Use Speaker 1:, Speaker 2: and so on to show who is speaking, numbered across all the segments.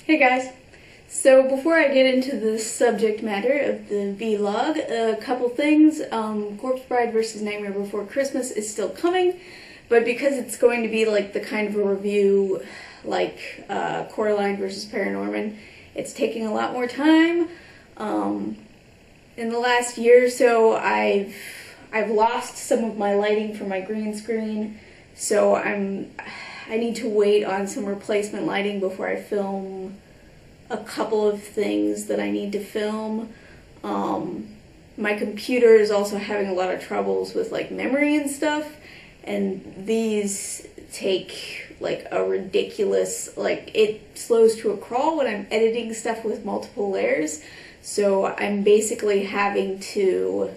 Speaker 1: Hey guys! So before I get into the subject matter of the vlog, a couple things. Corpse Bride vs. Nightmare Before Christmas is still coming, but because it's going to be like the kind of a review like Coraline vs. Paranorman, it's taking a lot more time. In the last year or so, I've lost some of my lighting for my green screen, so I need to wait on some replacement lighting before I film a couple of things that I need to film. My computer is also having a lot of troubles with like memory and stuff, and these take like a ridiculous, like it slows to a crawl when I'm editing stuff with multiple layers, so I'm basically having to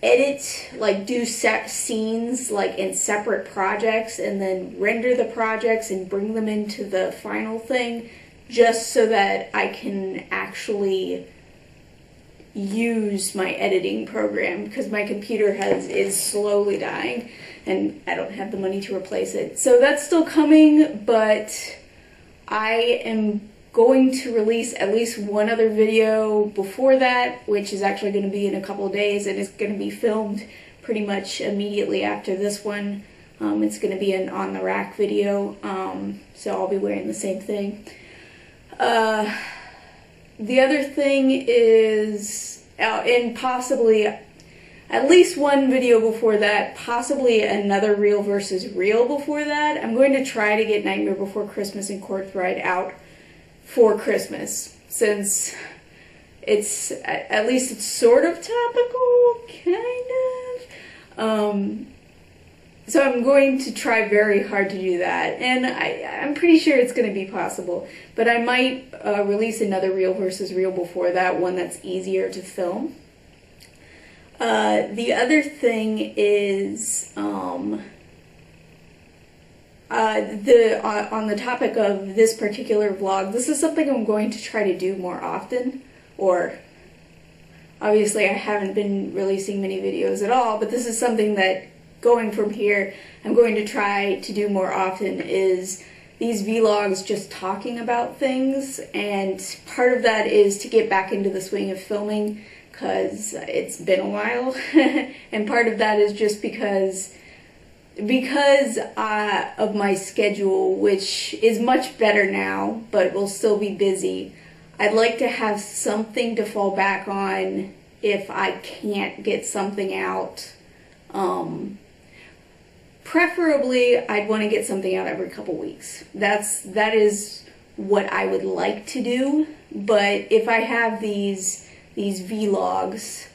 Speaker 1: edit, like do set scenes like in separate projects and then render the projects and bring them into the final thing just so that I can actually use my editing program, because my computer is slowly dying and I don't have the money to replace it. So that's still coming, but I am going to release at least one other video before that, which is actually going to be in a couple of days, and it's going to be filmed pretty much immediately after this one. It's going to be an on the rack video, so I'll be wearing the same thing. The other thing is, and possibly at least one video before that, possibly another real versus real before that, I'm going to try to get Nightmare Before Christmas and Corpse Bride out for Christmas, since it's, at least it's sort of topical, kind of. So I'm going to try very hard to do that, and I'm pretty sure it's going to be possible, but I might release another real versus real before that, one that's easier to film. The other thing is, on the topic of this particular vlog, this is something I'm going to try to do more often, or obviously I haven't been releasing many videos at all, but this is something that going from here I'm going to try to do more often, is these vlogs just talking about things, and part of that is to get back into the swing of filming because it's been a while, and part of that is just because of my schedule, which is much better now, but will still be busy. I'd like to have something to fall back on if I can't get something out. Preferably, I'd want to get something out every couple weeks. That is what I would like to do, but if I have these vlogs,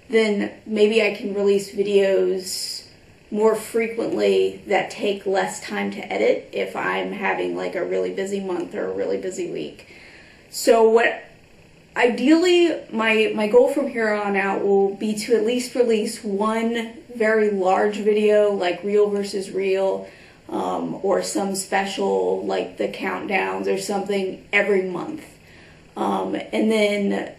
Speaker 1: then maybe I can release videos more frequently that take less time to edit if I'm having like a really busy month or a really busy week. So ideally, my goal from here on out will be to at least release one very large video, like real versus real, or some special like the countdowns or something every month. And then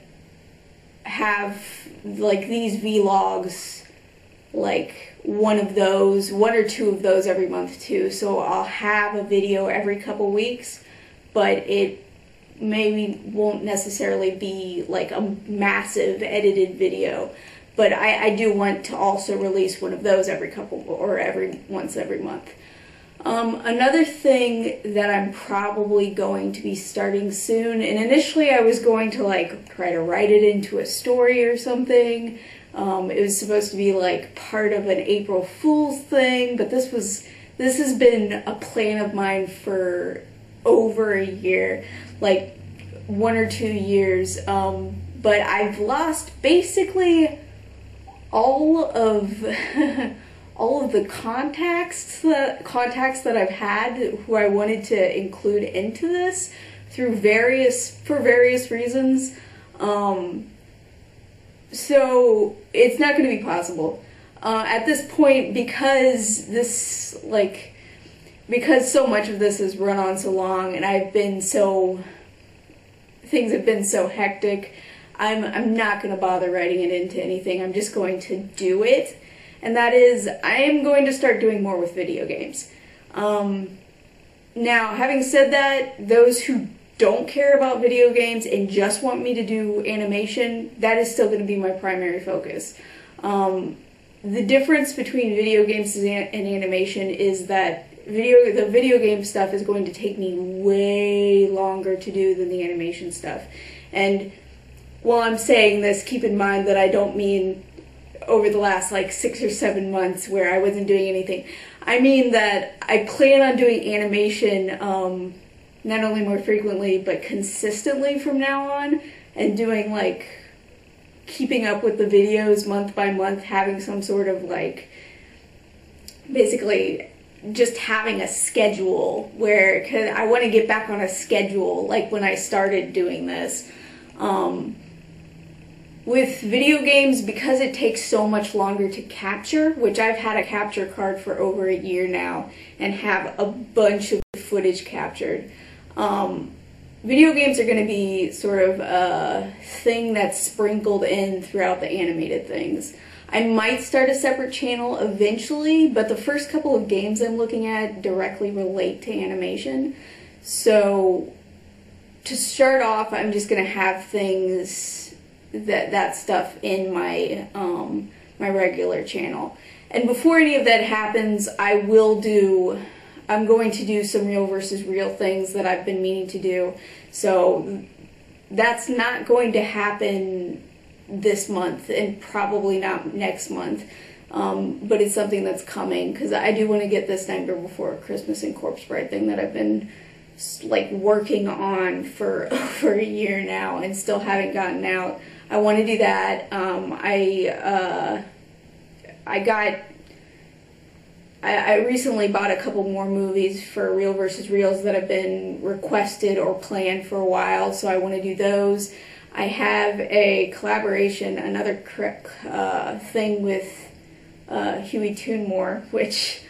Speaker 1: have like these vlogs, like one or two of those every month too. So I'll have a video every couple weeks, but it maybe won't necessarily be like a massive edited video, but I do want to also release one of those every once every month. Another thing that I'm probably going to be starting soon, and initially I was going to like try to write it into a story or something. It was supposed to be like part of an April Fool's thing, but this has been a plan of mine for over a year, like 1 or 2 years, but I've lost basically all of the contacts that I've had who I wanted to include into this for various reasons. So it's not going to be possible at this point, because so much of this has run on so long, and things have been so hectic. I'm not going to bother writing it into anything. I'm just going to do it, and that is, I am going to start doing more with video games. Now, having said that, those who don't care about video games and just want me to do animation, that is still going to be my primary focus. The difference between video games and animation is that the video game stuff is going to take me way longer to do than the animation stuff. And while I'm saying this, keep in mind that I don't mean over the last like 6 or 7 months where I wasn't doing anything. I mean that I plan on doing animation not only more frequently but consistently from now on, and doing like keeping up with the videos month by month, having some sort of like basically just having a schedule where, cause I want to get back on a schedule like when I started doing this. With video games, because it takes so much longer to capture, which I've had a capture card for over a year now and have a bunch of footage captured. Video games are going to be sort of a thing that's sprinkled in throughout the animated things. I might start a separate channel eventually, but the first couple of games I'm looking at directly relate to animation. So to start off, I'm just going to have things, that stuff in my my regular channel. And before any of that happens, I'm going to do some real versus real things that I've been meaning to do. So that's not going to happen this month and probably not next month. But it's something that's coming because I do want to get this Nightmare Before Christmas and Corpse Bride thing that I've been like working on for over a year now and still haven't gotten out. I want to do that. I recently bought a couple more movies for Real versus Reals that have been requested or planned for a while, so I want to do those. I have a collaboration, another thing with Huey Toonmore, which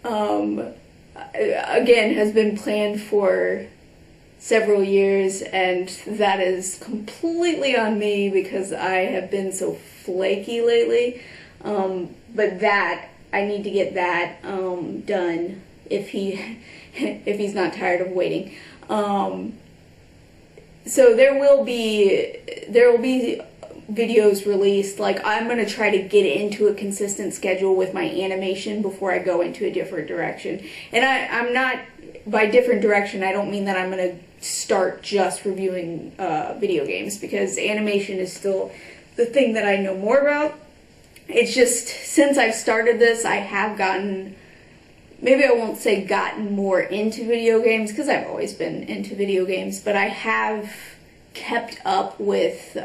Speaker 1: again has been planned for several years, and that is completely on me because I have been so flaky lately. But that I need to get that done if he's not tired of waiting. So there will be videos released. Like, I'm going to try to get into a consistent schedule with my animation before I go into a different direction. And I'm not, by different direction, I don't mean that I'm going to start just reviewing video games, because animation is still the thing that I know more about. It's just, since I've started this, I have gotten, maybe I won't say gotten more into video games, because I've always been into video games, but I have kept up with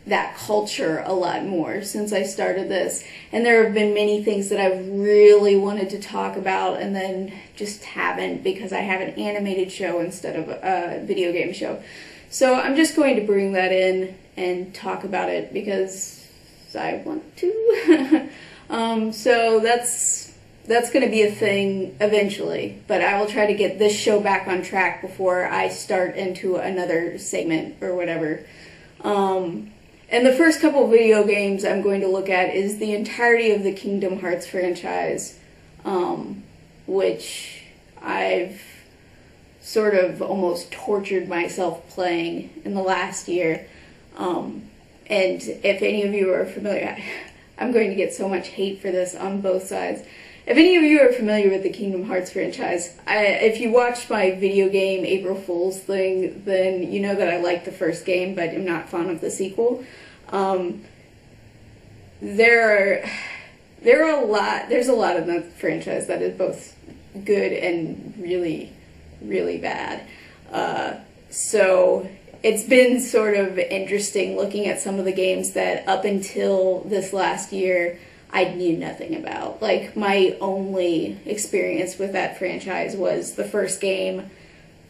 Speaker 1: that culture a lot more since I started this. And there have been many things that I've really wanted to talk about and then just haven't, because I have an animated show instead of a video game show. So I'm just going to bring that in and talk about it because I want to. So that's going to be a thing eventually, but I will try to get this show back on track before I start into another segment or whatever. And the first couple of video games I'm going to look at is the entirety of the Kingdom Hearts franchise, which I've sort of almost tortured myself playing in the last year. And if any of you are familiar, I'm going to get so much hate for this on both sides. If any of you are familiar with the Kingdom Hearts franchise, if you watched my video game April Fool's thing, then you know that I like the first game, but am not fond of the sequel. There's a lot in the franchise that is both good and really, really bad. So it's been sort of interesting looking at some of the games that up until this last year I knew nothing about. Like, my only experience with that franchise was the first game,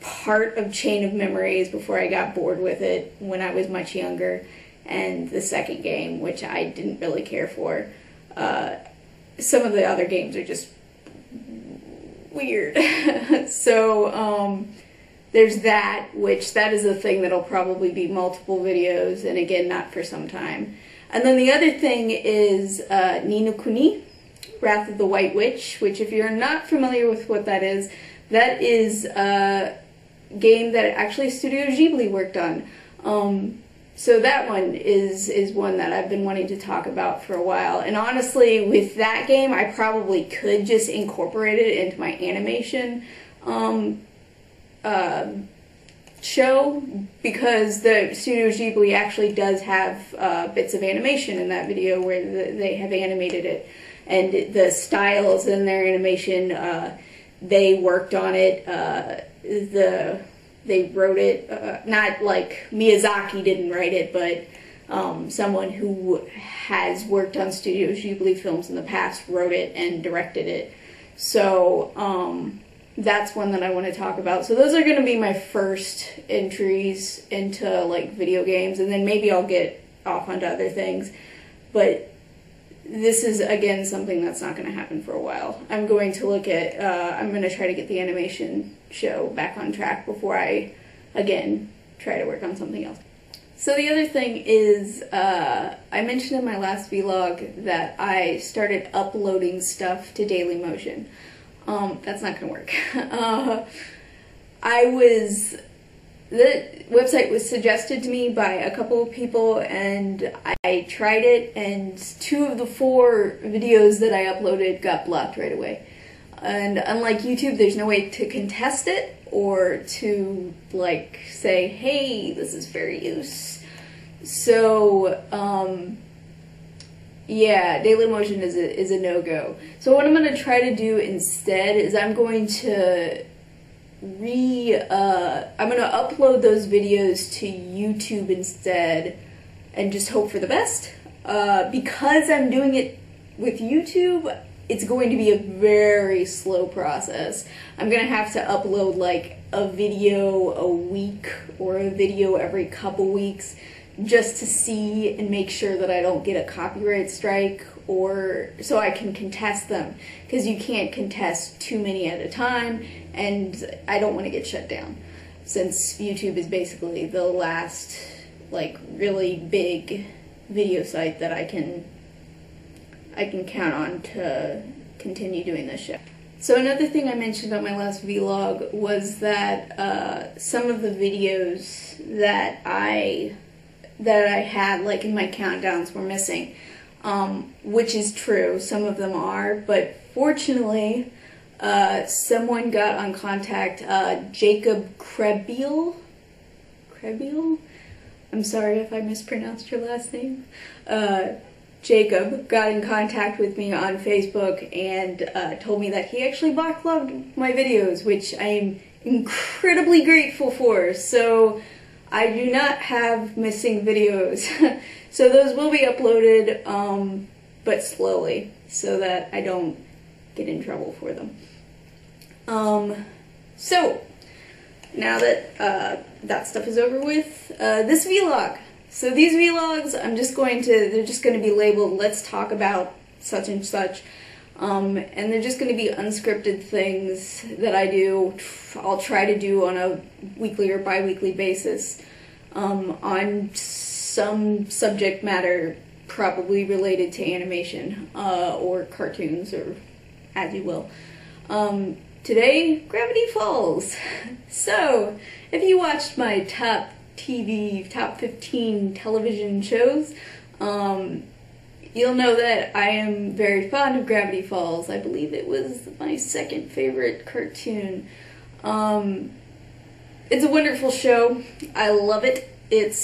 Speaker 1: part of Chain of Memories before I got bored with it when I was much younger, and the second game, which I didn't really care for. Some of the other games are just weird. So, there's that, which that is a thing that'll probably be multiple videos, and again, not for some time. And then the other thing is Ni no Kuni, Wrath of the White Witch, which if you're not familiar with what that is a game that actually Studio Ghibli worked on. So that one is one that I've been wanting to talk about for a while. And honestly, with that game, I probably could just incorporate it into my animation show, because the Studio Ghibli actually does have bits of animation in that video where they have animated it. And the styles in their animation, they worked on it. They wrote it, not like Miyazaki didn't write it, but someone who has worked on Studio Ghibli films in the past wrote it and directed it. So that's one that I want to talk about. So those are going to be my first entries into like video games, and then maybe I'll get off onto other things. But this is, again, something that's not going to happen for a while. I'm going to look at, I'm going to try to get the animation show back on track before I, again, try to work on something else. So the other thing is, I mentioned in my last vlog that I started uploading stuff to Dailymotion. That's not going to work. The website was suggested to me by a couple of people, and I tried it, and 2 of the 4 videos that I uploaded got blocked right away. And unlike YouTube, there's no way to contest it or to, like, say, hey, this is fair use. So, yeah, Dailymotion is a no-go. So what I'm going to try to do instead is I'm going to I'm going to upload those videos to YouTube instead and just hope for the best. Because I'm doing it with YouTube, it's going to be a very slow process. I'm going to have to upload like a video a week or a video every couple weeks just to see and make sure that I don't get a copyright strike, or so I can contest them, because you can't contest too many at a time, and I don't want to get shut down, since YouTube is basically the last like really big video site that I can count on to continue doing this show. So another thing I mentioned on my last vlog was that some of the videos that I had like in my countdowns were missing, which is true. Some of them are, but fortunately, someone got on contact. Jacob Krebiel. I'm sorry if I mispronounced your last name. Jacob got in contact with me on Facebook and told me that he actually backlogged my videos, which I am incredibly grateful for. So I do not have missing videos. So those will be uploaded, but slowly, so that I don't get in trouble for them. So now that that stuff is over with, this vlog. So these vlogs, they're just going to be labeled, let's talk about such and such. And they're just going to be unscripted things that I do. I'll try to do on a weekly or bi-weekly basis, on some subject matter probably related to animation, or cartoons, or as you will. Today, Gravity Falls. So, if you watched my top 15 television shows, you'll know that I am very fond of Gravity Falls. I believe it was my second favorite cartoon. It's a wonderful show. I love it. It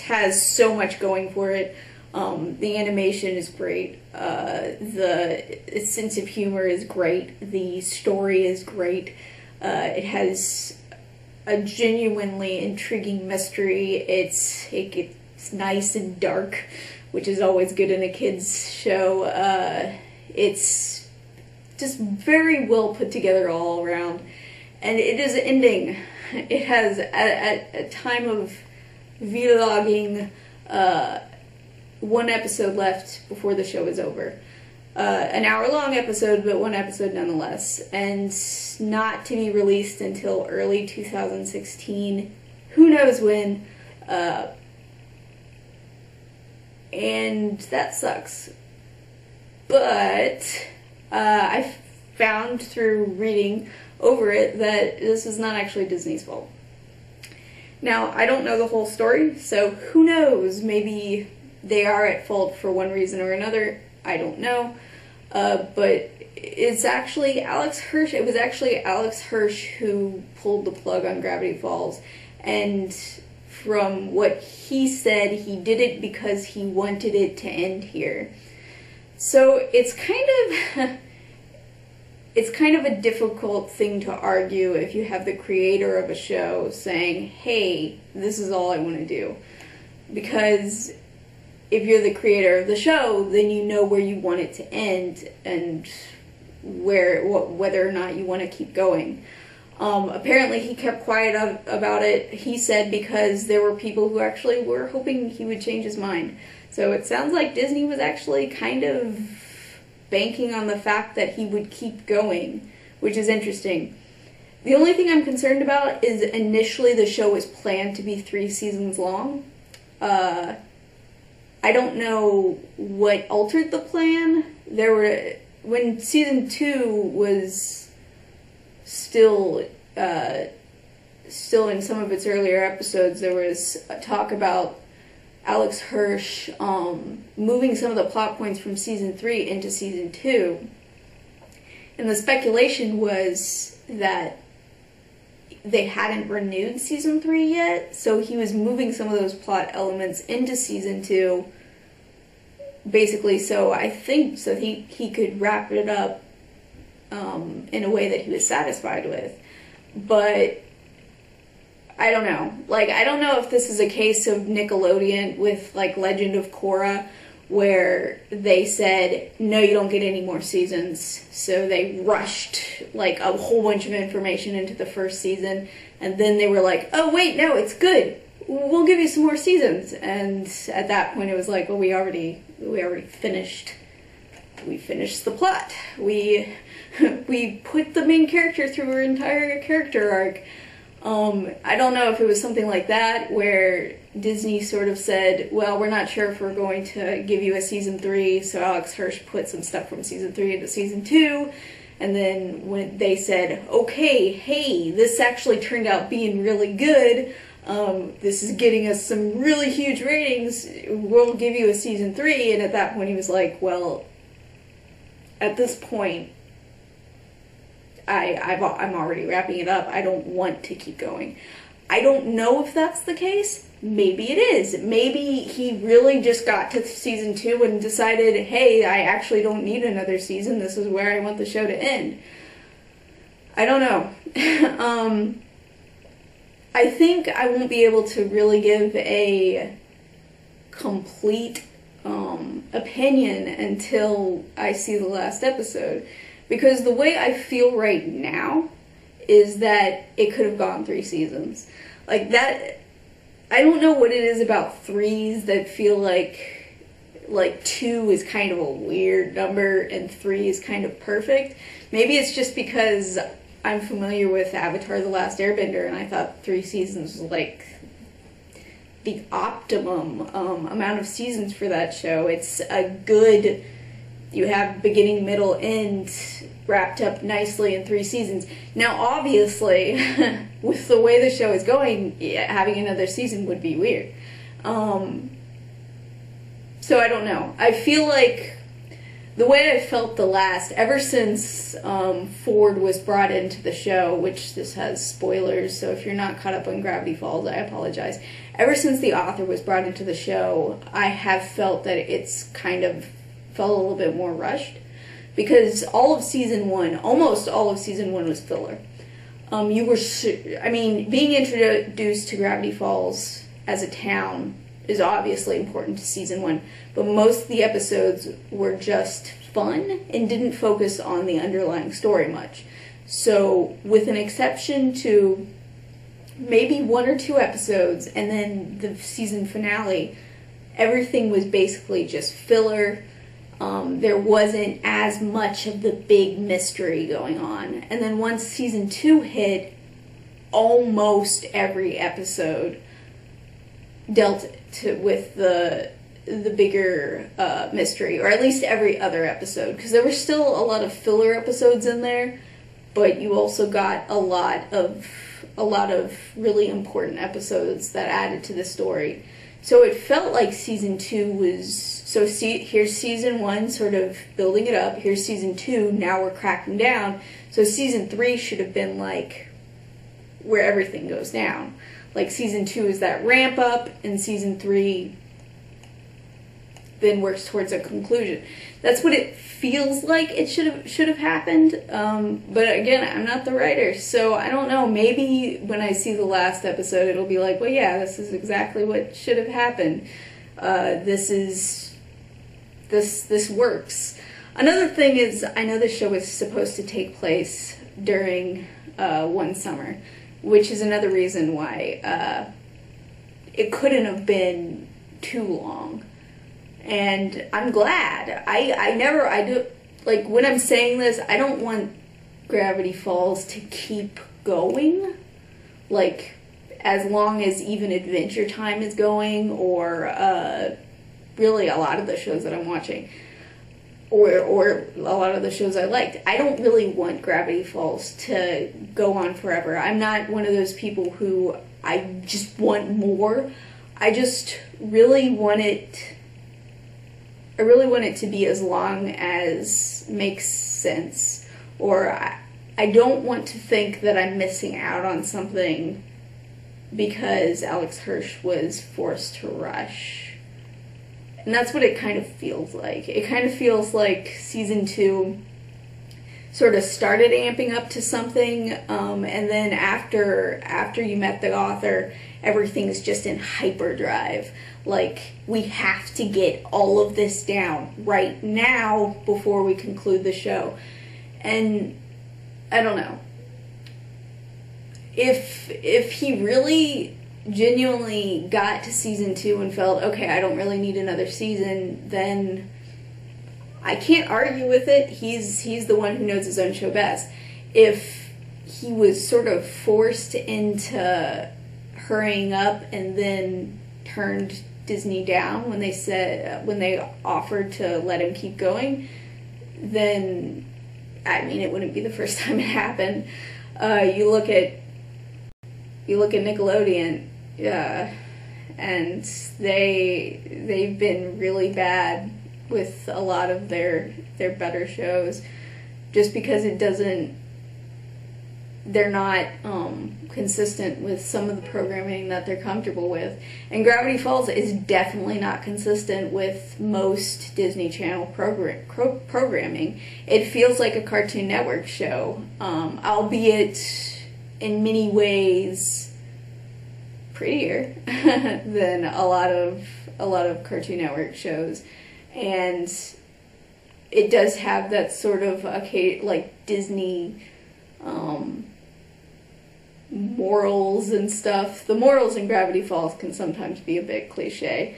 Speaker 1: has so much going for it. The animation is great. The sense of humor is great. The story is great. It has a genuinely intriguing mystery. It's nice and dark, which is always good in a kid's show. It's just very well put together all around, and it is ending. It has, at a time of vlogging, 1 episode left before the show is over. An hour-long episode, but 1 episode nonetheless, and not to be released until early 2016. Who knows when? And that sucks. But I found through reading over it that this is not actually Disney's fault. Now, I don't know the whole story, so who knows? Maybe they are at fault for one reason or another. I don't know. But it's actually Alex Hirsch. It was actually Alex Hirsch who pulled the plug on Gravity Falls. And from what he said, he did it because he wanted it to end here. So it's kind of a difficult thing to argue if you have the creator of a show saying, hey, this is all I want to do. Because if you're the creator of the show, then you know where you want it to end and whether or not you want to keep going. Apparently he kept quiet about it, he said, because there were people who actually were hoping he would change his mind. So it sounds like Disney was actually kind of banking on the fact that he would keep going, which is interesting. The only thing I'm concerned about is initially the show was planned to be 3 seasons long. I don't know what altered the plan. When season 2 was still in some of its earlier episodes, there was a talk about Alex Hirsch moving some of the plot points from season 3 into season 2. And the speculation was that they hadn't renewed season 3 yet, so he was moving some of those plot elements into season 2, basically so he could wrap it up in a way that he was satisfied with. But I don't know. I don't know if this is a case of Nickelodeon with, Legend of Korra, where they said, no, you don't get any more seasons. So they rushed, a whole bunch of information into the first season, and then they were like, oh, wait, no, it's good. We'll give you some more seasons. And at that point, it was like, well, we already finished. We finished the plot. We put the main character through her entire character arc. I don't know if it was something like that, where Disney sort of said, well, we're not sure if we're going to give you a season 3, so Alex Hirsch put some stuff from season 3 into season 2, and then when they said, okay, hey, this actually turned out being really good, this is getting us some really huge ratings, we'll give you a season 3, and at that point he was like, well, at this point, I'm already wrapping it up. I don't want to keep going. I don't know if that's the case. Maybe it is. Maybe he really just got to season 2 and decided, hey, I actually don't need another season. This is where I want the show to end. I don't know. I think I won't be able to really give a complete opinion until I see the last episode. Because the way I feel right now is that it could have gone 3 seasons. That, I don't know what it is about 3s that feel like 2 is kind of a weird number and 3 is kind of perfect. Maybe it's just because I'm familiar with Avatar: The Last Airbender, and I thought 3 seasons was the optimum amount of seasons for that show. It's a good... You have beginning, middle, end wrapped up nicely in 3 seasons. Now, obviously, with the way the show is going, having another season would be weird. So I don't know. I feel like the way I felt ever since Ford was brought into the show, which this has spoilers, so if you're not caught up on Gravity Falls, I apologize. Ever since the author was brought into the show, I have felt that it's kind of felt a little bit more rushed, because almost all of season 1 was filler. Being introduced to Gravity Falls as a town is obviously important to season 1, but most of the episodes were just fun and didn't focus on the underlying story much. So, with an exception to maybe 1 or 2 episodes, and then the season finale, everything was basically just filler. There wasn't as much of the big mystery going on. And then once season 2 hit, almost every episode dealt with the the bigger mystery, or at least every other episode, because there were still a lot of filler episodes in there, but you also got a lot of really important episodes that added to the story. So it felt like season 2 was, here's season 1 sort of building it up, here's season 2, now we're cracking down. So season 3 should have been like where everything goes down. Like season 2 is that ramp up, and season 3 then works towards a conclusion. That's what it feels like it should have happened. But again, I'm not the writer, so I don't know. Maybe when I see the last episode, it'll be like, well, yeah, this is exactly what should have happened. This works. Another thing is, I know the show was supposed to take place during one summer, which is another reason why it couldn't have been too long. And I'm glad. Like, when I'm saying this, I don't want Gravity Falls to keep going. Like, as long as even Adventure Time is going, or really a lot of the shows that I'm watching, or a lot of the shows I liked. I don't really want Gravity Falls to go on forever. I'm not one of those people who I just want more. I just really want it to be as long as makes sense. Or I don't want to think that I'm missing out on something because Alex Hirsch was forced to rush. And that's what it kind of feels like. It kind of feels like season 2 sort of started amping up to something, and then after you met the author, everything's just in hyperdrive. Like, we have to get all of this down right now before we conclude the show. And I don't know. If he really genuinely got to season 2 and felt, okay, I don't really need another season, then I can't argue with it. He's the one who knows his own show best. If he was sort of forced into hurrying up and then turned Disney down when they offered to let him keep going, then I mean, it wouldn't be the first time it happened. You look at Nickelodeon, and they've been really bad with a lot of their better shows, just because they're not consistent with some of the programming that they're comfortable with. And Gravity Falls is definitely not consistent with most Disney Channel programming. It feels like a Cartoon Network show, albeit in many ways prettier than a lot of Cartoon Network shows. And it does have that sort of like Disney morals and stuff. The morals in Gravity Falls can sometimes be a bit cliche,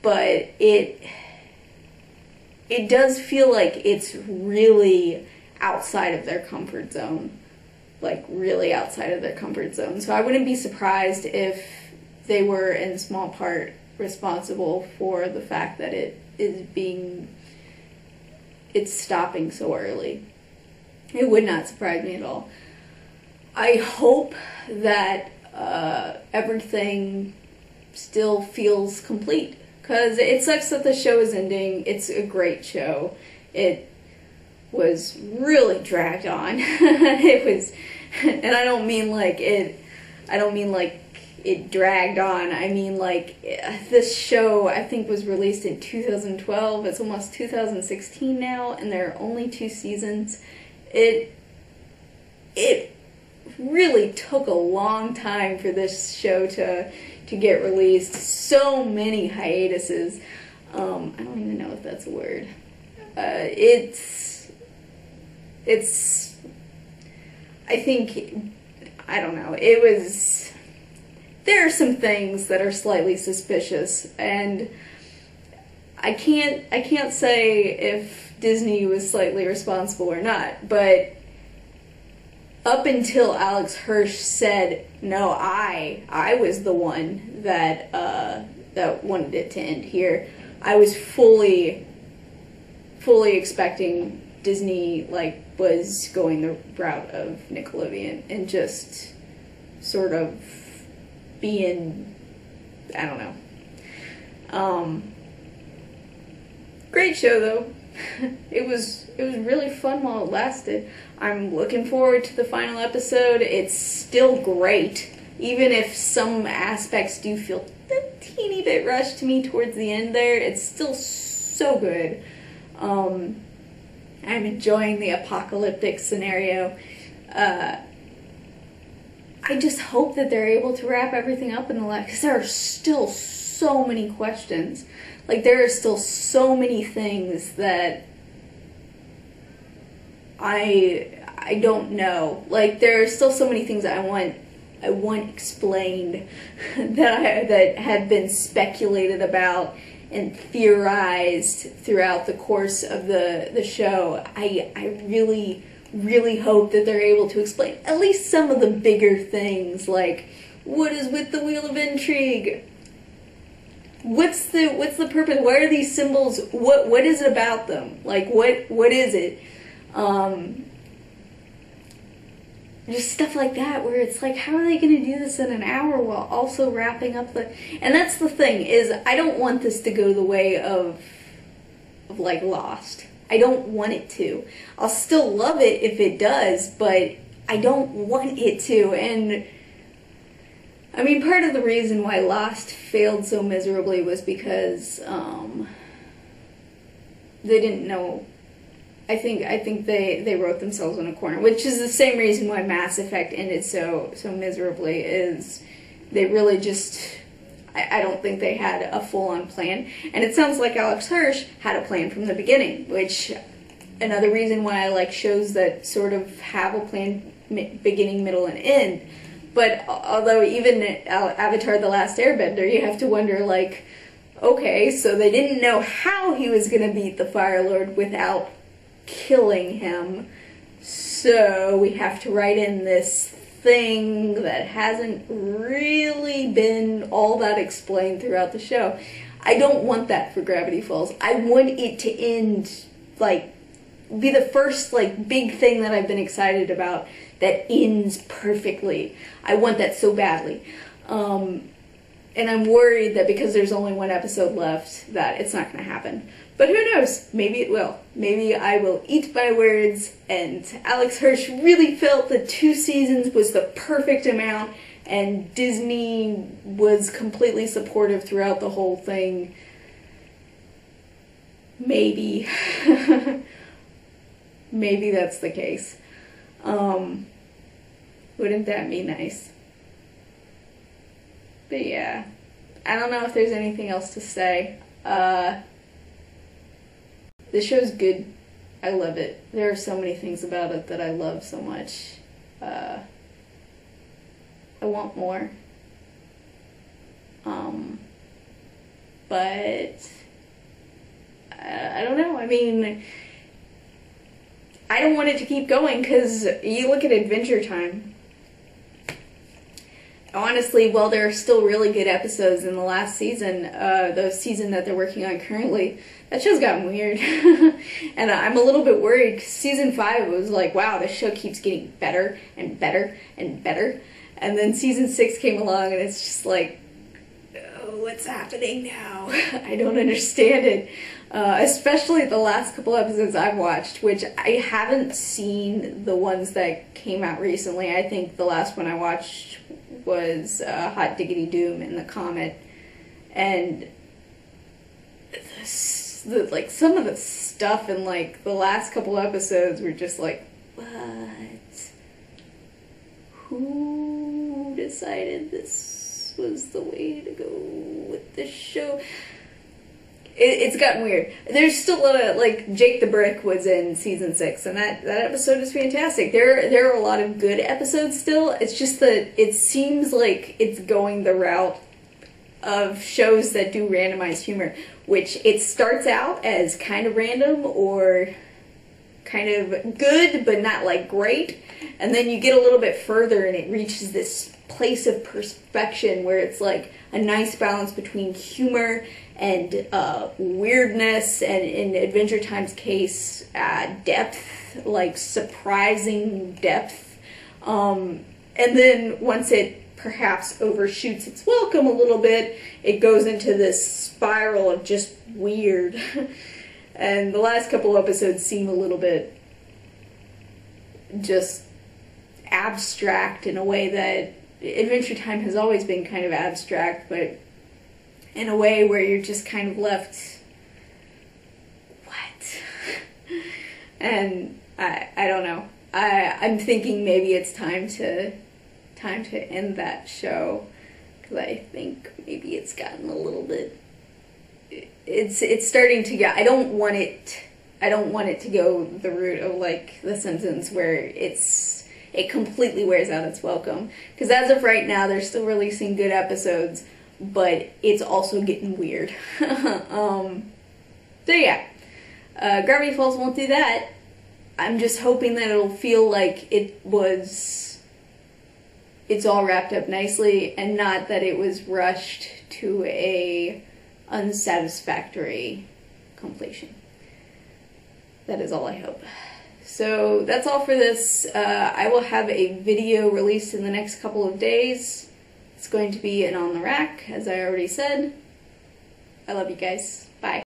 Speaker 1: but it does feel like it's really outside of their comfort zone. Like, really outside of their comfort zone. So I wouldn't be surprised if they were in small part responsible for the fact that it's stopping so early. It would not surprise me at all. I hope that everything still feels complete, because it sucks that the show is ending. It's a great show. It was really dragged on. It was, and I don't mean like it dragged on. I mean, like, this show, I think, was released in 2012. It's almost 2016 now, and there are only 2 seasons. It really took a long time for this show to get released. So many hiatuses. I don't even know if that's a word. I don't know. There are some things that are slightly suspicious, and I can't say if Disney was slightly responsible or not, but up until Alex Hirsch said, no, I was the one that wanted it to end here, I was fully expecting Disney, like, was going the route of Nickelodeon and just sort of being, I don't know. Great show though. It was really fun while it lasted. I'm looking forward to the final episode. It's still great, even if some aspects do feel a teeny bit rushed to me towards the end there. It's still so good. I'm enjoying the apocalyptic scenario. I just hope that they're able to wrap everything up in the last, because there are still so many questions. Like, there are still so many things that I don't know. Like, there are still so many things I want explained that had been speculated about and theorized throughout the course of the show. I really, really hope that they're able to explain at least some of the bigger things, like what is with the Wheel of Intrigue? What's the purpose? What are these symbols? What is it about them? Like, what is it? Just stuff like that, where it's like, how are they going to do this in an hour while also wrapping up the... And that's the thing, is I don't want this to go the way of like, Lost. I don't want it to. I'll still love it if it does, but I don't want it to. And, I mean, part of the reason why Lost failed so miserably was because, they didn't know... I think they wrote themselves in a corner, which is the same reason why Mass Effect ended so miserably, is they really just, I don't think they had a full-on plan. And it sounds like Alex Hirsch had a plan from the beginning, which, another reason why I like shows that sort of have a plan beginning, middle, and end. But although even Avatar: The Last Airbender, you have to wonder, like, okay, so they didn't know how he was going to beat the Fire Lord without killing him, so we have to write in this thing that hasn't really been all that explained throughout the show. I don't want that for Gravity Falls. I want it to end, like, be the first, like, big thing that I've been excited about that ends perfectly. I want that so badly. And I'm worried that because there's only one episode left, that it's not going to happen. But who knows? Maybe it will. Maybe I will eat my words, and Alex Hirsch really felt that 2 seasons was the perfect amount, and Disney was completely supportive throughout the whole thing. Maybe. Maybe that's the case. Wouldn't that be nice? But yeah, I don't know if there's anything else to say. The show's good. I love it. There are so many things about it that I love so much. I want more. But I don't know. I mean, I don't want it to keep going, because you look at Adventure Time. Honestly, while there are still really good episodes in the last season, the season that they're working on currently, that show's gotten weird. And I'm a little bit worried, because season 5 was like, wow, this show keeps getting better and better and better. And then season 6 came along, and it's just like, oh, what's happening now? I don't understand it. Especially the last couple episodes I've watched, which I haven't seen the ones that came out recently. I think the last one I watched was Hot Diggity Doom and the Comet, and like, some of the stuff in, like, the last couple episodes were just like, what? Who decided this was the way to go with this show? It's gotten weird. There's still like, Jake the Brick was in season 6, and that episode is fantastic. There are a lot of good episodes still. It's just that it seems like it's going the route of shows that do randomized humor, which it starts out as kind of random or kind of good, but not, like, great. And then you get a little bit further, and it reaches this place of perfection where it's, like, a nice balance between humor and weirdness, and in Adventure Time's case, depth, like surprising depth. And then once it perhaps overshoots its welcome a little bit, it goes into this spiral of just weird. And the last couple episodes seem a little bit just abstract in a way that Adventure Time has always been kind of abstract, but in a way where you're just kind of left, what? And I don't know. I'm thinking maybe it's time to end that show, because I think maybe it's gotten a little bit. It's starting to get. I don't want it to go the route of like The Simpsons, where it completely wears out its welcome. Because as of right now, they're still releasing good episodes, but it's also getting weird. So yeah, Gravity Falls won't do that. I'm just hoping that it'll feel like it's all wrapped up nicely, and not that it was rushed to a unsatisfactory completion. That is all I hope. So that's all for this. I will have a video released in the next couple of days. It's going to be an On the Rack, as I already said. I love you guys.